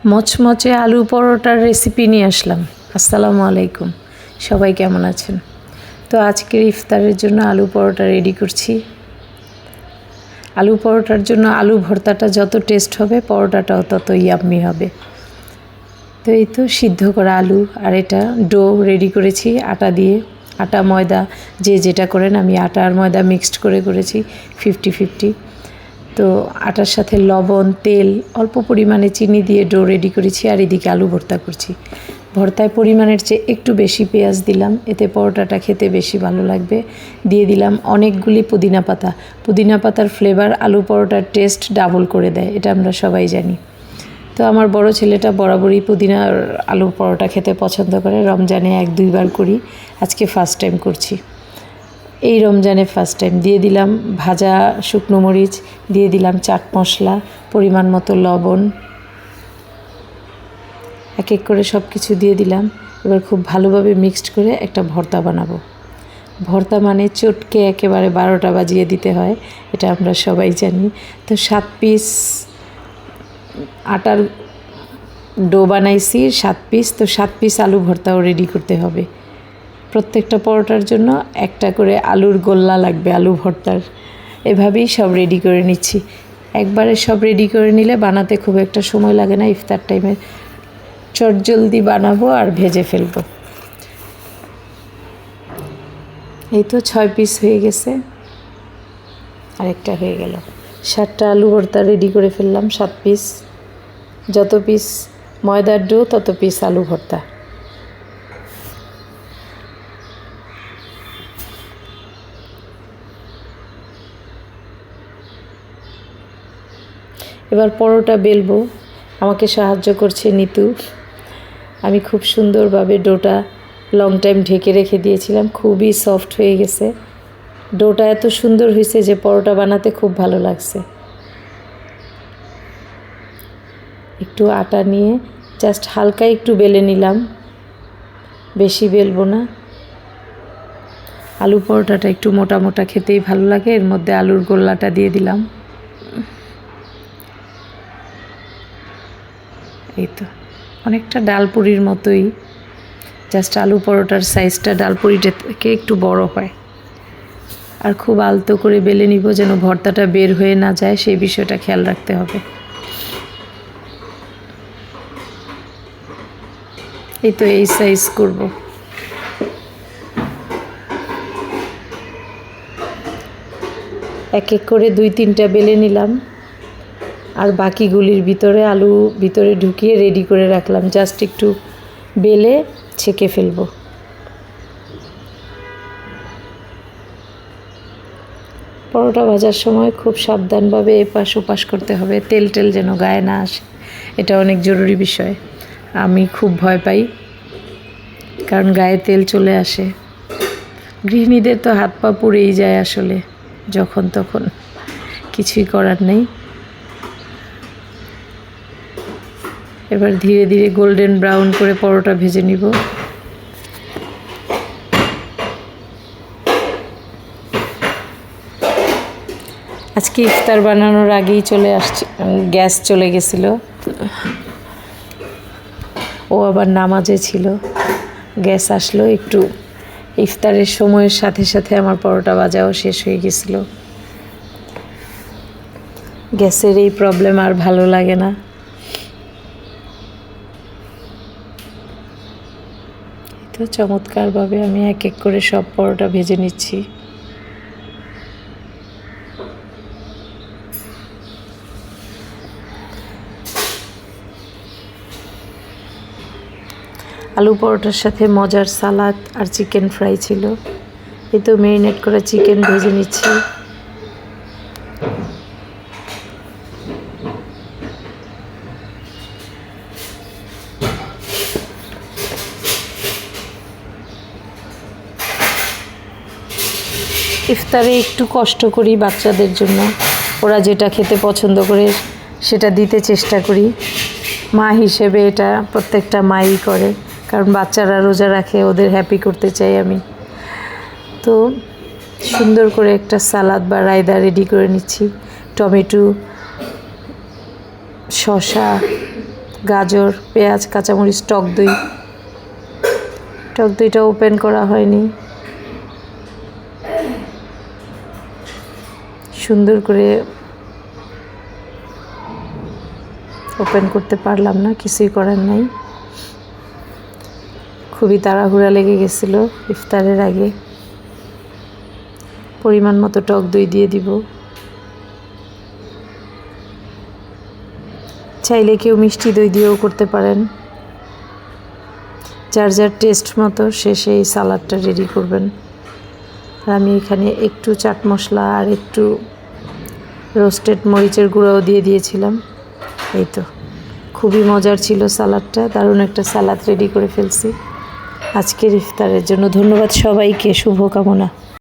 মচমচে আলু পরোটার রেসিপি নিয়ে আসলাম। আসসালামু আলাইকুম, সবাই কেমন আছেন? তো আজকের ইফতারের জন্য আলু পরোটা রেডি করছি। আলু পরোটার জন্য আলু ভর্তাটা যত টেস্ট হবে পরোটাটাও তত ইয়াম্মি হবে। তো এই তো সিদ্ধ করা আলু আর এটা ডো রেডি করেছি আটা দিয়ে। আটা ময়দা যে যেটা করেন, আমি আটা আর ময়দা মিক্সড করেছি 50-50। তো আটার সাথে লবণ, তেল, অল্প পরিমাণে চিনি দিয়ে ডো রেডি করেছি। আর এদিকে আলু ভর্তা করছি। ভর্তায় পরিমাণের চেয়ে একটু বেশি পেঁয়াজ দিলাম, এতে পরোটাটা খেতে বেশি ভালো লাগবে। দিয়ে দিলাম অনেকগুলি পুদিনা পাতা। পুদিনা পাতার ফ্লেভার আলু পরোটার টেস্ট ডাবল করে দেয়, এটা আমরা সবাই জানি। তো আমার বড় ছেলেটা বরাবরই পুদিনার আলু পরোটা খেতে পছন্দ করে। রমজানে 1-2 বার করি, আজকে ফার্স্ট টাইম করছি। এই রমজানে ফার্স্ট টাইম। দিয়ে দিলাম ভাজা শুকনো মরিচ, দিয়ে দিলাম চাট মশলা, পরিমাণ মতো লবণ, এক এক করে সব কিছু দিয়ে দিলাম। এবার খুব ভালোভাবে মিক্সড করে একটা ভর্তা বানাবো। ভর্তা মানে চটকে একেবারে 12টা বাজিয়ে দিতে হয়, এটা আমরা সবাই জানি। তো 7 পিস আটার ডো বানাইছি, 7 পিস। তো 7 পিস আলু ভর্তাও রেডি করতে হবে। প্রত্যেকটা পরোটার জন্য একটা করে আলুর গোল্লা লাগবে আলু ভর্তার। এভাবেই সব রেডি করে নিচ্ছি। একবারে সব রেডি করে নিলে বানাতে খুব একটা সময় লাগে না। ইফতার টাইমে চটজলদি বানাবো আর ভেজে ফেলবো। এই তো 6 পিস হয়ে গেছে, আরেকটা হয়ে গেল। 7টা আলু ভর্তা রেডি করে ফেললাম, 7 পিস। যত পিস ময়দার ডো তত পিস আলু ভর্তা। এবার পরোটা বেলবো। আমাকে সাহায্য করছে নিতু। আমি খুব সুন্দরভাবে ডোটা লং টাইম ঢেকে রেখে দিয়েছিলাম, খুবই সফট হয়ে গেছে। ডোটা এত সুন্দর হয়েছে যে পরোটা বানাতে খুব ভালো লাগছে। একটু আটা নিয়ে জাস্ট হালকা একটু বেলে নিলাম, বেশি বেলবো না। আলু পরোটাটা একটু মোটা মোটা খেতেই ভালো লাগে। এর মধ্যে আলুর গোল্লাটা দিয়ে দিলাম। এই তো অনেকটা ডালপুরির মতোই, জাস্ট আলু পরোটার সাইজটা ডালপুরিটা থেকে একটু বড় হয়। আর খুব আলতো করে বেলে নিব যেন ভর্তাটা বের হয়ে না যায়, সেই বিষয়টা খেয়াল রাখতে হবে। এই তো এই সাইজ করব। এক এক করে 2-3টা বেলে নিলাম। আর বাকিগুলির ভিতরে আলু ভিতরে ঢুকিয়ে রেডি করে রাখলাম, জাস্ট একটু বেলে ছেঁকে ফেলবো। পরোটা ভাজার সময় খুব সাবধানভাবে এপাশ ওপাশ করতে হবে, তেল যেন গায়ে না আসে, এটা অনেক জরুরি বিষয়। আমি খুব ভয় পাই, কারণ গায়ে তেল চলে আসে। গৃহিণীদের তো হাত পা পুড়েই যায় আসলে, যখন তখন, কিছুই করার নেই। এবার ধীরে ধীরে গোল্ডেন ব্রাউন করে পরোটা ভেজে নিব। আজকে ইফতার বানানোর আগেই চলে আসছে, গ্যাস চলে গেছিল। ও আবার নামাজে ছিল, গ্যাস আসলো একটু। ইফতারের সময়ের সাথে সাথে আমার পরোটা ভাজাও শেষ হয়ে গেছিল। গ্যাসের এই প্রবলেম আর ভালো লাগে না। তো চমৎকারভাবে আমি এক এক করে সব পরোটা ভেজে নিচ্ছি। আলু পরোটার সাথে মজার সালাদ আর চিকেন ফ্রাই ছিল। এই তো ম্যারিনেট করা চিকেন ভেজে নিচ্ছি। ইফতারে একটু কষ্ট করি বাচ্চাদের জন্য, ওরা যেটা খেতে পছন্দ করে সেটা দিতে চেষ্টা করি। মা হিসেবে এটা প্রত্যেকটা মাই করে, কারণ বাচ্চারা রোজা রাখে, ওদের হ্যাপি করতে চাই আমি। তো সুন্দর করে একটা সালাদ বা রায়তা রেডি করে নিচ্ছি। টমেটো, শসা, গাজর, পেঁয়াজ, কাঁচামরিচ, টক দই। টক দইটা ওপেন করা হয়নি, সুন্দর করে ওপেন করতে পারলাম না, কিছুই করার নাই। খুবই তাড়াহুড়া লেগে গেছিল ইফতারের আগে। পরিমাণ মতো টক দই দিয়ে দিব। চাইলে কেউ মিষ্টি দই দিয়েও করতে পারেন। যার যার টেস্ট মতো সে সেই সালাডটা রেডি করবেন। আর আমি এখানে একটু চাট মশলা আর একটু রোস্টেড মরিচের গুঁড়োও দিয়ে দিয়েছিলাম। এই তো, খুবই মজার ছিল সালাডটা, দারুণ একটা সালাদ রেডি করে ফেলছি আজকের ইফতারের জন্য। ধন্যবাদ সবাইকে, শুভকামনা।